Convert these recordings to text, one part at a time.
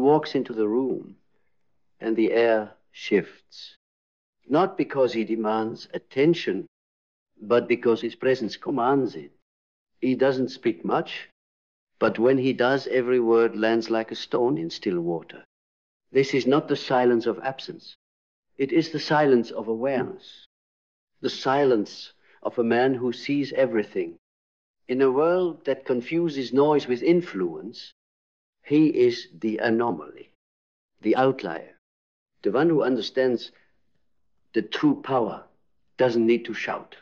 walks into the room and the air shifts, not because he demands attention, but because his presence commands it. He doesn't speak much, but when he does, every word lands like a stone in still water. This is not the silence of absence. It is the silence of awareness, the silence of a man who sees everything. In a world that confuses noise with influence, he is the anomaly, the outlier. The one who understands the true power doesn't need to shout.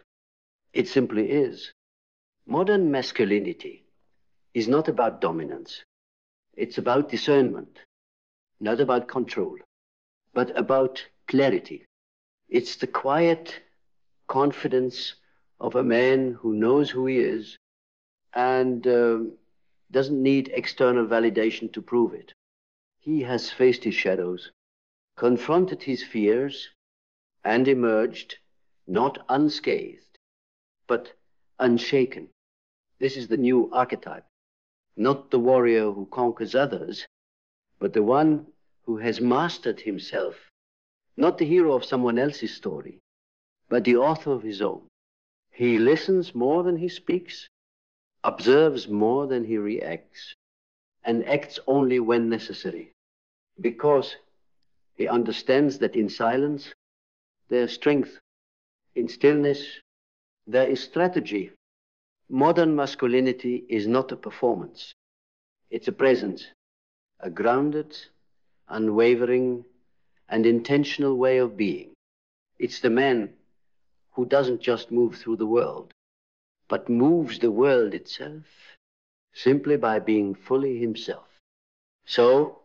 It simply is. Modern masculinity is not about dominance. It's about discernment, not about control, but about clarity. It's the quiet confidence of a man who knows who he is and doesn't need external validation to prove it. He has faced his shadows, confronted his fears, and emerged not unscathed, but unshaken. This is the new archetype, not the warrior who conquers others, but the one who has mastered himself, not the hero of someone else's story, but the author of his own. He listens more than he speaks, observes more than he reacts, and acts only when necessary, because he understands that in silence there is strength, in stillness there is strategy. Modern masculinity is not a performance. It's a presence, a grounded, unwavering, and intentional way of being. It's the man who doesn't just move through the world, but moves the world itself simply by being fully himself. So,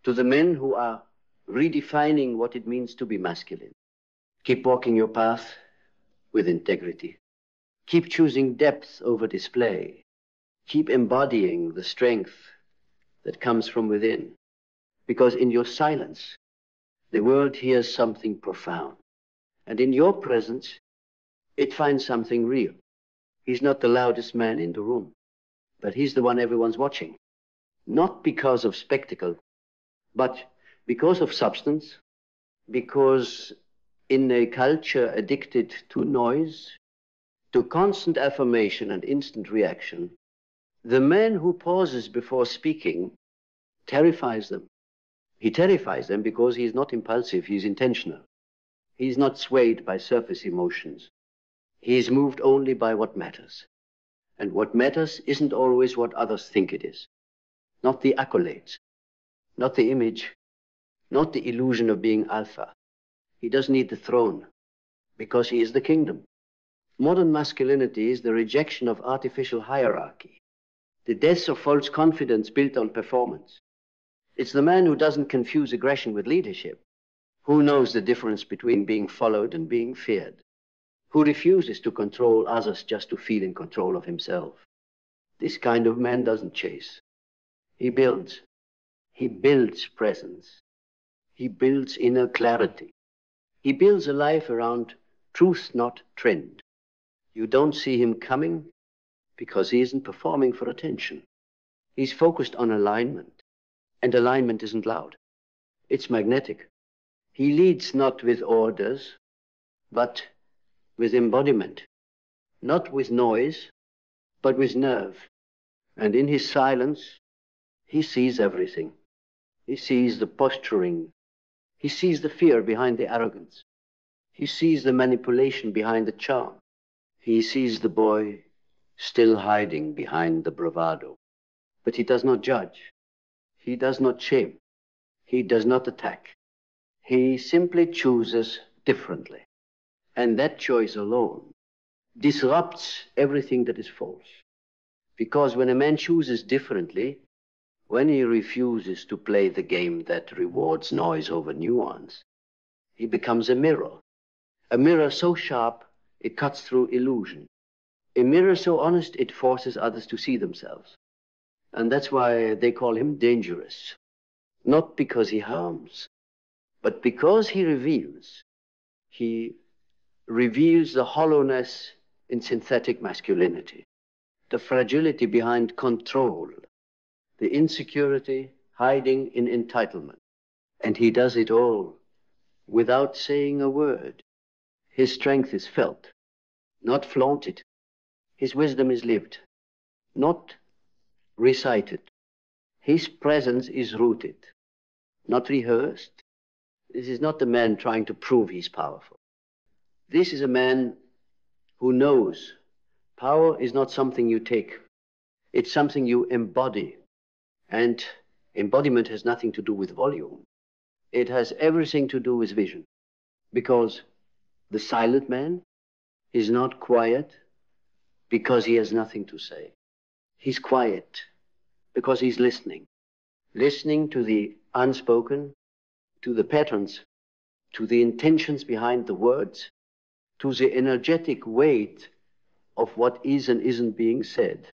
to the men who are redefining what it means to be masculine, keep walking your path with integrity. Keep choosing depth over display. Keep embodying the strength that comes from within. Because in your silence, the world hears something profound. And in your presence, it finds something real. He's not the loudest man in the room, but he's the one everyone's watching. Not because of spectacle, but because of substance, because in a culture addicted to noise, to constant affirmation and instant reaction, the man who pauses before speaking terrifies them. He terrifies them because he's not impulsive, he's intentional. He's not swayed by surface emotions. He's moved only by what matters. And what matters isn't always what others think it is. Not the accolades, not the image, not the illusion of being alpha. He doesn't need the throne because he is the kingdom. Modern masculinity is the rejection of artificial hierarchy, the death of false confidence built on performance. It's the man who doesn't confuse aggression with leadership, who knows the difference between being followed and being feared, who refuses to control others just to feel in control of himself. This kind of man doesn't chase. He builds. He builds presence. He builds inner clarity. He builds a life around truth, not trend. You don't see him coming because he isn't performing for attention. He's focused on alignment, and alignment isn't loud. It's magnetic. He leads not with orders, but with embodiment, not with noise, but with nerve. And in his silence, he sees everything. He sees the posturing. He sees the fear behind the arrogance. He sees the manipulation behind the charm. He sees the boy still hiding behind the bravado. But he does not judge. He does not shame. He does not attack. He simply chooses differently. And that choice alone disrupts everything that is false. Because when a man chooses differently, when he refuses to play the game that rewards noise over nuance, he becomes a mirror so sharp it cuts through illusion, a mirror so honest it forces others to see themselves. And that's why they call him dangerous, not because he harms, but because he reveals. He reveals the hollowness in synthetic masculinity, the fragility behind control, the insecurity hiding in entitlement. And he does it all without saying a word. His strength is felt, not flaunted. His wisdom is lived, not recited. His presence is rooted, not rehearsed. This is not the man trying to prove he's powerful. This is a man who knows power is not something you take. It's something you embody. And embodiment has nothing to do with volume. It has everything to do with vision. Because the silent man is not quiet because he has nothing to say. He's quiet because he's listening. Listening to the unspoken, to the patterns, to the intentions behind the words, to the energetic weight of what is and isn't being said.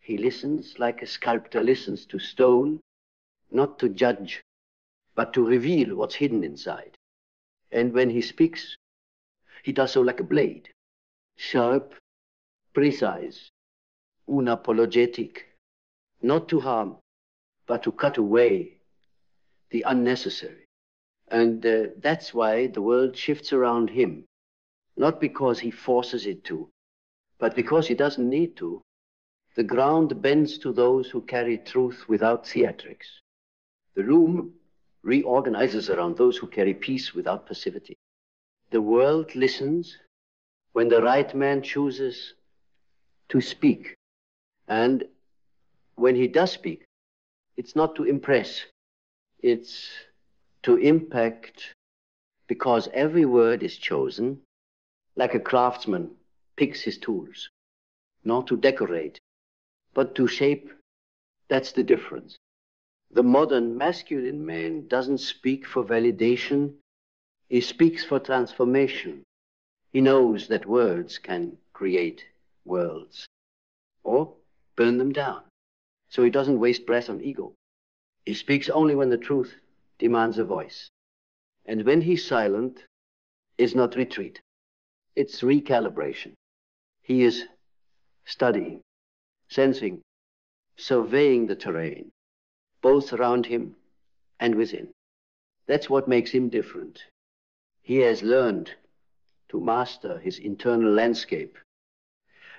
He listens like a sculptor listens to stone, not to judge, but to reveal what's hidden inside. And when he speaks, he does so like a blade, sharp, precise, unapologetic, not to harm, but to cut away the unnecessary. And that's why the world shifts around him, not because he forces it to, but because he doesn't need to. The ground bends to those who carry truth without theatrics. The room reorganizes around those who carry peace without passivity. The world listens when the right man chooses to speak. And when he does speak, it's not to impress, it's to impact, because every word is chosen like a craftsman picks his tools, not to decorate, but to shape. That's the difference. The modern masculine man doesn't speak for validation, he speaks for transformation. He knows that words can create worlds or burn them down. So he doesn't waste breath on ego. He speaks only when the truth demands a voice. And when he's silent, it's not retreat, it's recalibration. He is studying, sensing, surveying the terrain, both around him and within. That's what makes him different. He has learned to master his internal landscape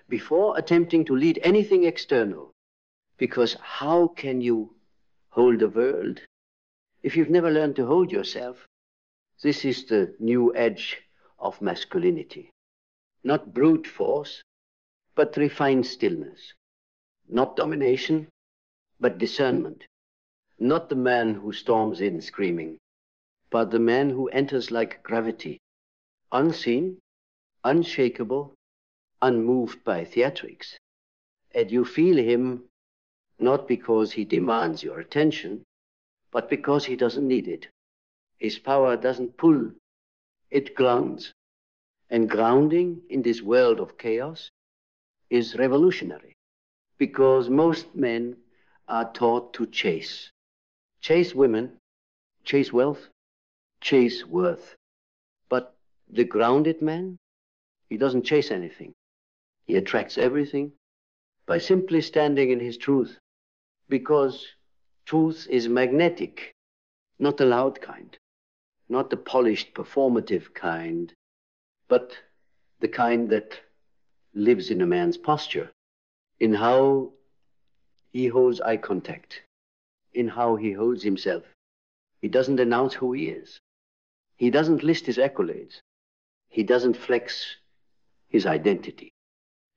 before attempting to lead anything external. Because how can you hold the world if you've never learned to hold yourself? This is the new edge of masculinity. Not brute force, but refined stillness. Not domination, but discernment. Not the man who storms in screaming, but the man who enters like gravity, unseen, unshakable, unmoved by theatrics. And you feel him not because he demands your attention, but because he doesn't need it. His power doesn't pull, it grounds. And grounding in this world of chaos is revolutionary, because most men are taught to chase. Chase women, chase wealth, chase worth. But the grounded man, he doesn't chase anything. He attracts everything by simply standing in his truth, because truth is magnetic, not the loud kind, not the polished, performative kind, but the kind that lives in a man's posture, in how he holds eye contact, in how he holds himself. He doesn't announce who he is. He doesn't list his accolades. He doesn't flex his identity.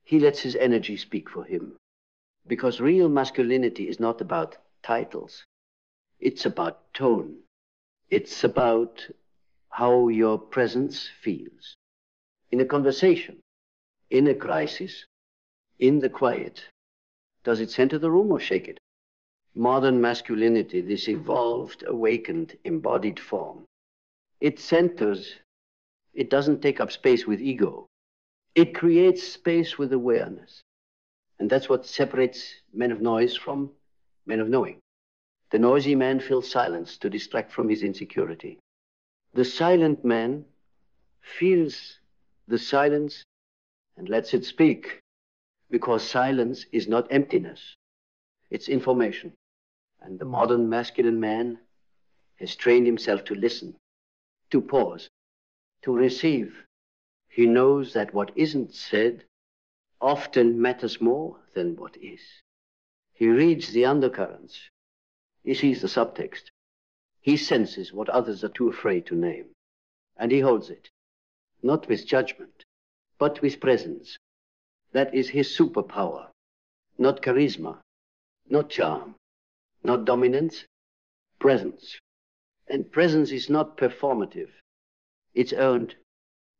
He lets his energy speak for him. Because real masculinity is not about titles. It's about tone. It's about how your presence feels. In a conversation, in a crisis, in the quiet, does it center the room or shake it? Modern masculinity, this evolved, awakened, embodied form, it centers, it doesn't take up space with ego. It creates space with awareness. And that's what separates men of noise from men of knowing. The noisy man fills silence to distract from his insecurity. The silent man feels the silence and lets it speak, because silence is not emptiness, it's information. And the modern masculine man has trained himself to listen, to pause, to receive. He knows that what isn't said often matters more than what is. He reads the undercurrents. He sees the subtext. He senses what others are too afraid to name. And he holds it, not with judgment, but with presence. That is his superpower, not charisma, not charm, not dominance, presence. And presence is not performative. It's earned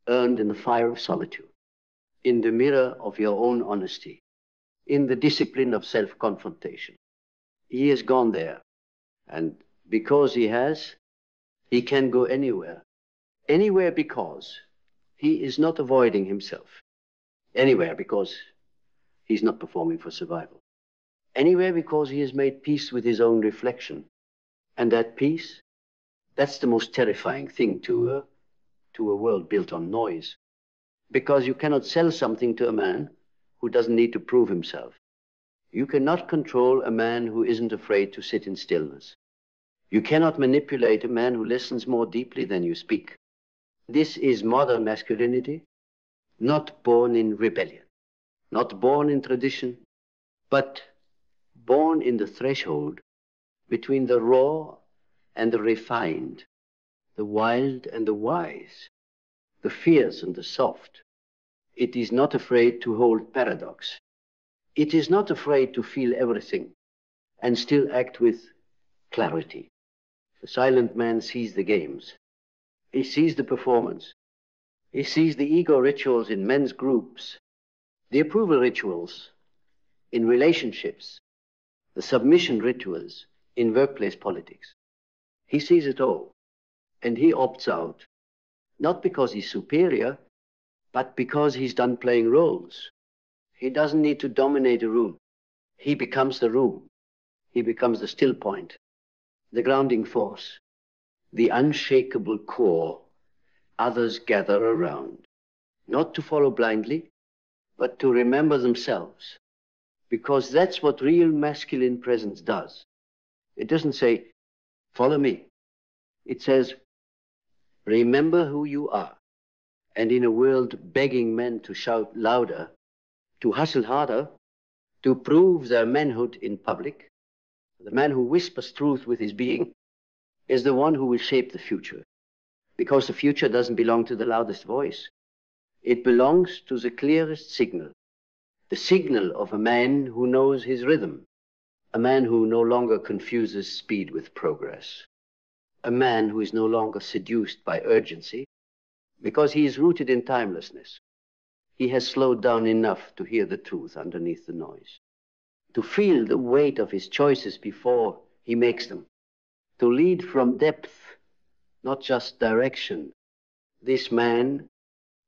in the fire of solitude, in the mirror of your own honesty, in the discipline of self-confrontation. He has gone there, and because he has, he can go anywhere. Anywhere because he is not avoiding himself. Anywhere because he's not performing for survival. Anywhere because he has made peace with his own reflection. And that peace, that's the most terrifying thing to a world built on noise. Because you cannot sell something to a man who doesn't need to prove himself. You cannot control a man who isn't afraid to sit in stillness. You cannot manipulate a man who listens more deeply than you speak. This is modern masculinity, not born in rebellion, not born in tradition, but born in the threshold between the raw and the refined, the wild and the wise, the fierce and the soft. It is not afraid to hold paradox. It is not afraid to feel everything and still act with clarity. The silent man sees the games. He sees the performance. He sees the ego rituals in men's groups, the approval rituals in relationships, the submission rituals in workplace politics. He sees it all, and he opts out, not because he's superior, but because he's done playing roles. He doesn't need to dominate a room. He becomes the room. He becomes the still point, the grounding force, the unshakable core others gather around, not to follow blindly, but to remember themselves, because that's what real masculine presence does. It doesn't say, follow me. It says, remember who you are. And in a world begging men to shout louder, to hustle harder, to prove their manhood in public, the man who whispers truth with his being is the one who will shape the future. Because the future doesn't belong to the loudest voice. It belongs to the clearest signal, the signal of a man who knows his rhythm, a man who no longer confuses speed with progress, a man who is no longer seduced by urgency, because he is rooted in timelessness. He has slowed down enough to hear the truth underneath the noise, to feel the weight of his choices before he makes them, to lead from depth, not just direction. This man,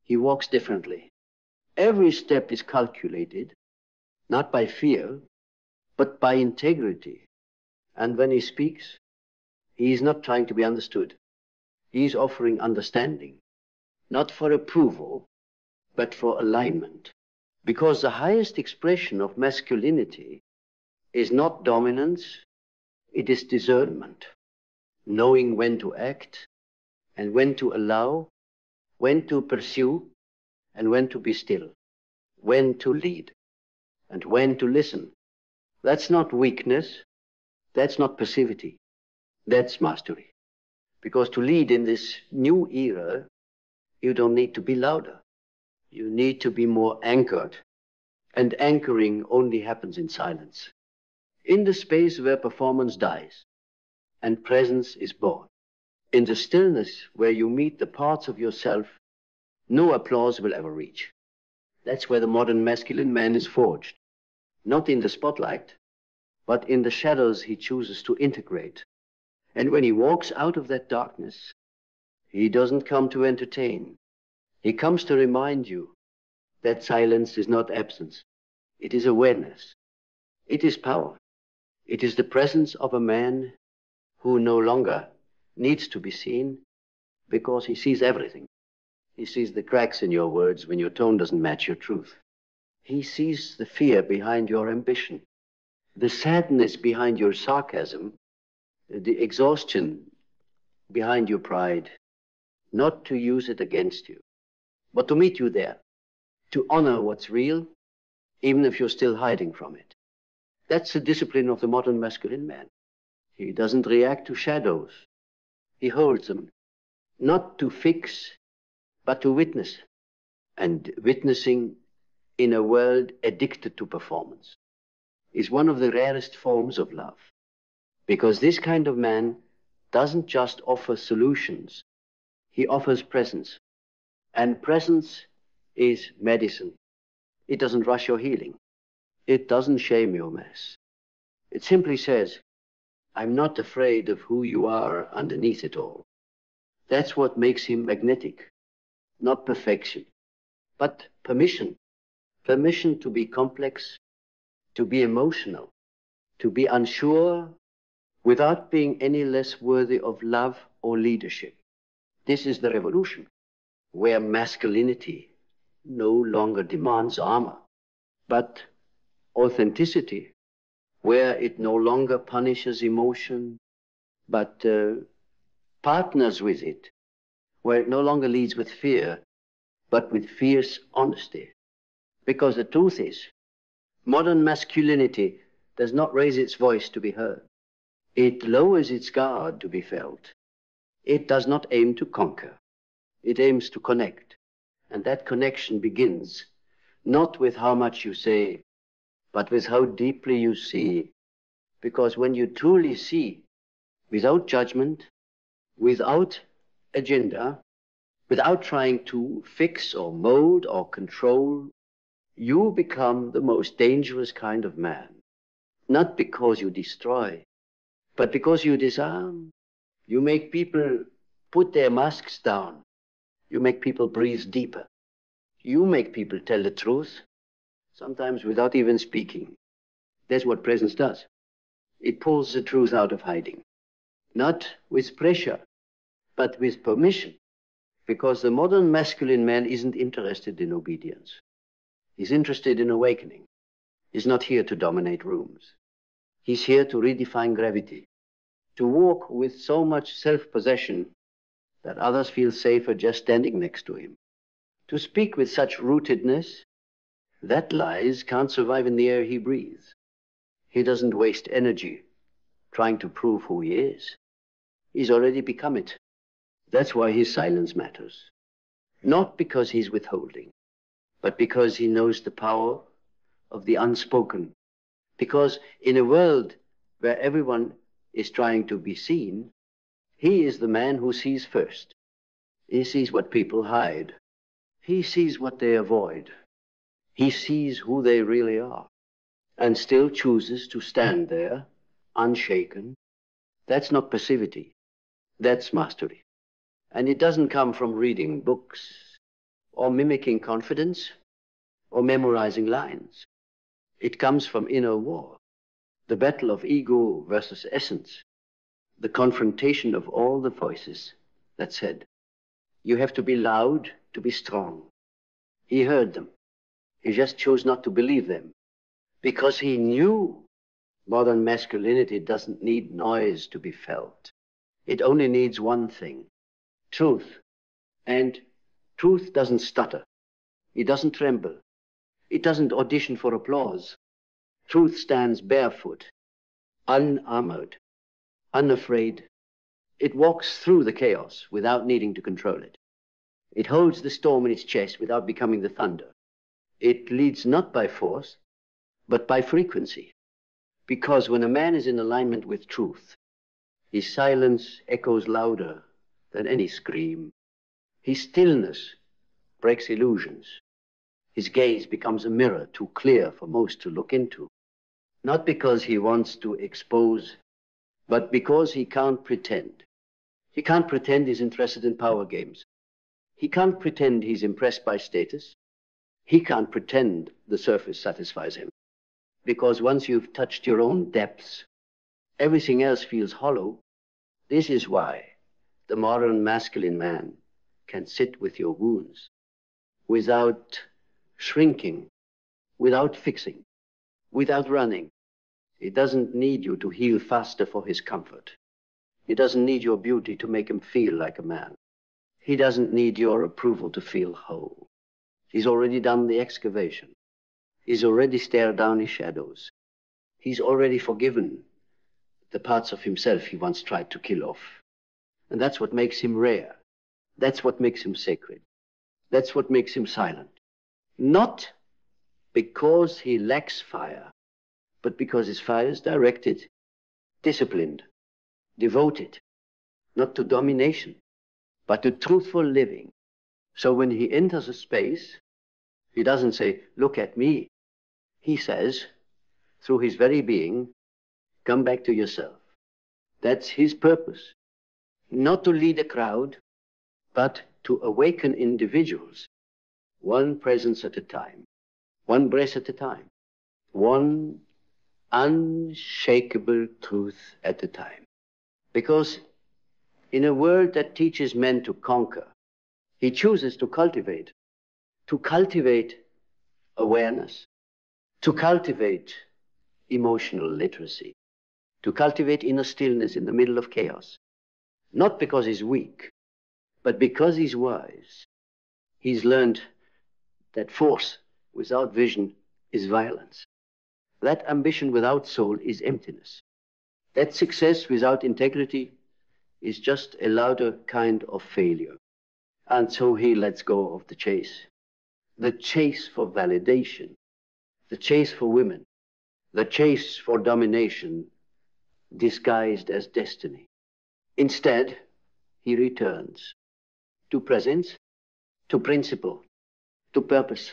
he walks differently. Every step is calculated, not by fear, but by integrity. And when he speaks, he is not trying to be understood. He is offering understanding, not for approval, but for alignment. Because the highest expression of masculinity is not dominance, it is discernment. Knowing when to act and when to allow, when to pursue and when to be still, when to lead and when to listen. That's not weakness, that's not passivity, that's mastery. Because to lead in this new era, you don't need to be louder. You need to be more anchored. And anchoring only happens in silence, in the space where performance dies and presence is born. In the stillness where you meet the parts of yourself no applause will ever reach. That's where the modern masculine man is forged. Not in the spotlight, but in the shadows he chooses to integrate. And when he walks out of that darkness, he doesn't come to entertain. He comes to remind you that silence is not absence. It is awareness. It is power. It is the presence of a man who no longer needs to be seen because he sees everything. He sees the cracks in your words when your tone doesn't match your truth. He sees the fear behind your ambition, the sadness behind your sarcasm, the exhaustion behind your pride, not to use it against you, but to meet you there, to honor what's real, even if you're still hiding from it. That's the discipline of the modern masculine man. He doesn't react to shadows. He holds them, not to fix, but to witness. And witnessing in a world addicted to performance is one of the rarest forms of love. Because this kind of man doesn't just offer solutions, he offers presence. And presence is medicine. It doesn't rush your healing. It doesn't shame your mess. It simply says, I'm not afraid of who you are underneath it all. That's what makes him magnetic. Not perfection, but permission. Permission to be complex, to be emotional, to be unsure, without being any less worthy of love or leadership. This is the revolution, where masculinity no longer demands armor, but authenticity, where it no longer punishes emotion, but partners with it, where it no longer leads with fear, but with fierce honesty. Because the truth is, modern masculinity does not raise its voice to be heard. It lowers its guard to be felt. It does not aim to conquer. It aims to connect. And that connection begins not with how much you say, but with how deeply you see. Because when you truly see, without judgment, without agenda, without trying to fix or mold or control, you become the most dangerous kind of man. Not because you destroy, but because you disarm. You make people put their masks down. You make people breathe deeper. You make people tell the truth, sometimes without even speaking. That's what presence does. It pulls the truth out of hiding. Not with pressure, but with permission. Because the modern masculine man isn't interested in obedience. He's interested in awakening. He's not here to dominate rooms. He's here to redefine gravity, to walk with so much self-possession that others feel safer just standing next to him, to speak with such rootedness that lies can't survive in the air he breathes. He doesn't waste energy trying to prove who he is. He's already become it. That's why his silence matters. Not because he's withholding, but because he knows the power of the unspoken. Because in a world where everyone is trying to be seen, he is the man who sees first. He sees what people hide. He sees what they avoid. He sees who they really are, and still chooses to stand there, unshaken. That's not passivity. That's mastery. And it doesn't come from reading books, or mimicking confidence, or memorizing lines. It comes from inner war, the battle of ego versus essence, the confrontation of all the voices that said, you have to be loud to be strong. He heard them. He just chose not to believe them, because he knew modern masculinity doesn't need noise to be felt. It only needs one thing, truth. And truth doesn't stutter. It doesn't tremble. It doesn't audition for applause. Truth stands barefoot, unarmored, unafraid. It walks through the chaos without needing to control it. It holds the storm in its chest without becoming the thunder. It leads not by force, but by frequency. Because when a man is in alignment with truth, his silence echoes louder than any scream. His stillness breaks illusions. His gaze becomes a mirror too clear for most to look into. Not because he wants to expose, but because he can't pretend. He can't pretend he's interested in power games. He can't pretend he's impressed by status. He can't pretend the surface satisfies him. Because once you've touched your own depths, everything else feels hollow. This is why the modern masculine man can sit with your wounds without shrinking, without fixing, without running. He doesn't need you to heal faster for his comfort. He doesn't need your beauty to make him feel like a man. He doesn't need your approval to feel whole. He's already done the excavation. He's already stared down his shadows. He's already forgiven the parts of himself he once tried to kill off. And that's what makes him rare. That's what makes him sacred. That's what makes him silent. Not because he lacks fire, but because his fire is directed, disciplined, devoted, not to domination, but to truthful living. So when he enters a space, he doesn't say, look at me. He says, through his very being, come back to yourself. That's his purpose. Not to lead a crowd, but to awaken individuals, one presence at a time, one breath at a time, one unshakable truth at a time. Because in a world that teaches men to conquer, he chooses to cultivate awareness, to cultivate emotional literacy, to cultivate inner stillness in the middle of chaos. Not because he's weak, but because he's wise. He's learned that force without vision is violence. That ambition without soul is emptiness. That success without integrity is just a louder kind of failure. And so he lets go of the chase for validation, the chase for women, the chase for domination disguised as destiny. Instead, he returns to presence, to principle, to purpose.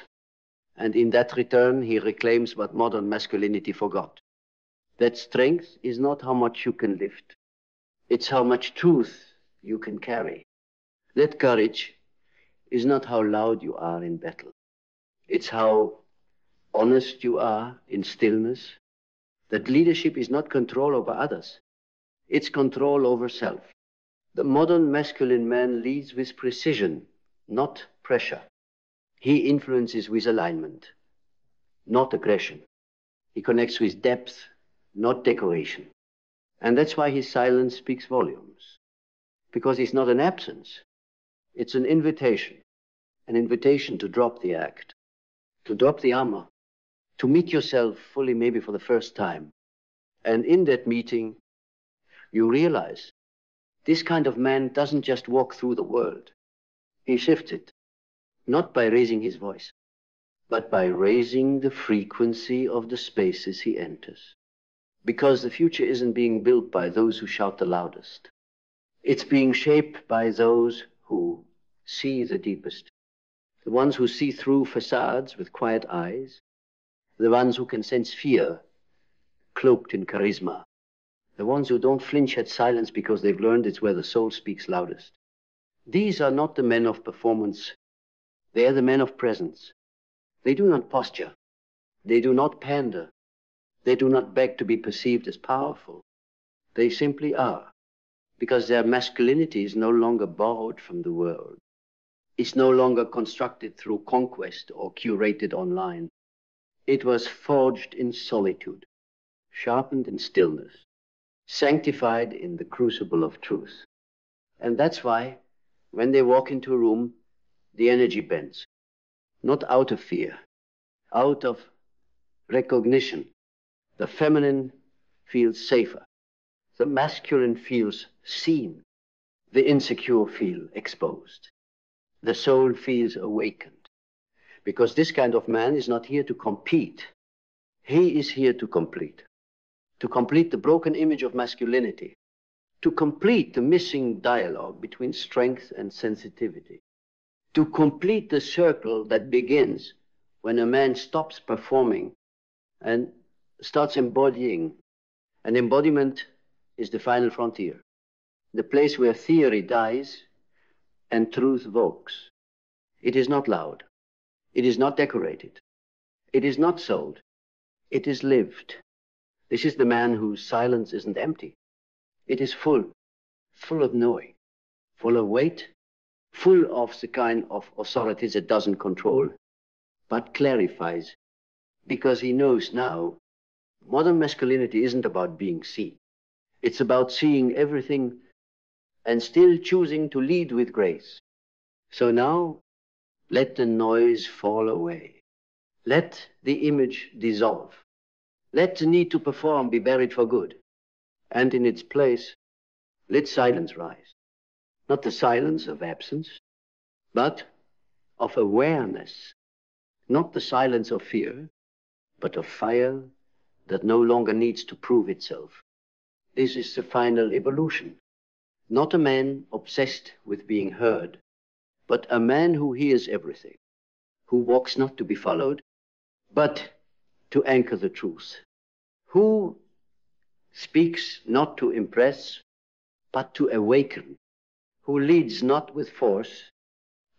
And in that return, he reclaims what modern masculinity forgot. That strength is not how much you can lift. It's how much truth you can carry. That courage is not how loud you are in battle. It's how honest you are in stillness. That leadership is not control over others. It's control over self. The modern masculine man leads with precision, not pressure. He influences with alignment, not aggression. He connects with depth, not decoration. And that's why his silence speaks volumes. Because it's not an absence. It's an invitation to drop the act, to drop the armor, to meet yourself fully, maybe for the first time. And in that meeting, you realize this kind of man doesn't just walk through the world. He shifts it, not by raising his voice, but by raising the frequency of the spaces he enters. Because the future isn't being built by those who shout the loudest. It's being shaped by those who see the deepest. The ones who see through facades with quiet eyes. The ones who can sense fear cloaked in charisma. The ones who don't flinch at silence because they've learned it's where the soul speaks loudest. These are not the men of performance. They are the men of presence. They do not posture. They do not pander. They do not beg to be perceived as powerful. They simply are, because their masculinity is no longer borrowed from the world. It's no longer constructed through conquest or curated online. It was forged in solitude, sharpened in stillness, sanctified in the crucible of truth. And that's why, when they walk into a room, the energy bends, not out of fear, out of recognition. The feminine feels safer. The masculine feels seen. The insecure feel exposed. The soul feels awakened. Because this kind of man is not here to compete. He is here to complete the broken image of masculinity, to complete the missing dialogue between strength and sensitivity, to complete the circle that begins when a man stops performing and starts embodying. And embodiment is the final frontier, the place where theory dies and truth vokes. It is not loud. It is not decorated. It is not sold. It is lived. This is the man whose silence isn't empty. It is full of knowing, full of weight, full of the kind of authority that doesn't control, but clarifies, because he knows now Modern masculinity isn't about being seen. It's about seeing everything and still choosing to lead with grace. So now, let the noise fall away. Let the image dissolve. Let the need to perform be buried for good. And in its place, let silence rise. Not the silence of absence, but of awareness. Not the silence of fear, but of fire that no longer needs to prove itself. This is the final evolution. Not a man obsessed with being heard, but a man who hears everything, who walks not to be followed, but to anchor the truth, who speaks not to impress, but to awaken, who leads not with force,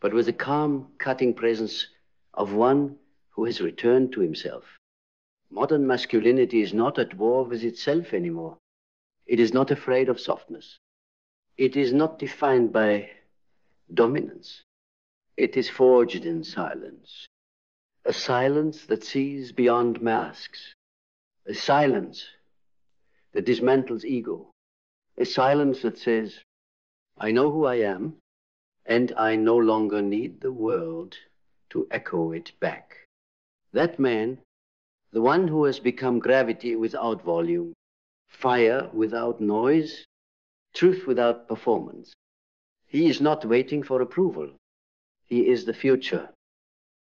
but with the calm, cutting presence of one who has returned to himself. Modern masculinity is not at war with itself anymore. It is not afraid of softness. It is not defined by dominance. It is forged in silence. A silence that sees beyond masks. A silence that dismantles ego. A silence that says, I know who I am, and I no longer need the world to echo it back. That man, the one who has become gravity without volume, fire without noise, truth without performance. He is not waiting for approval. He is the future.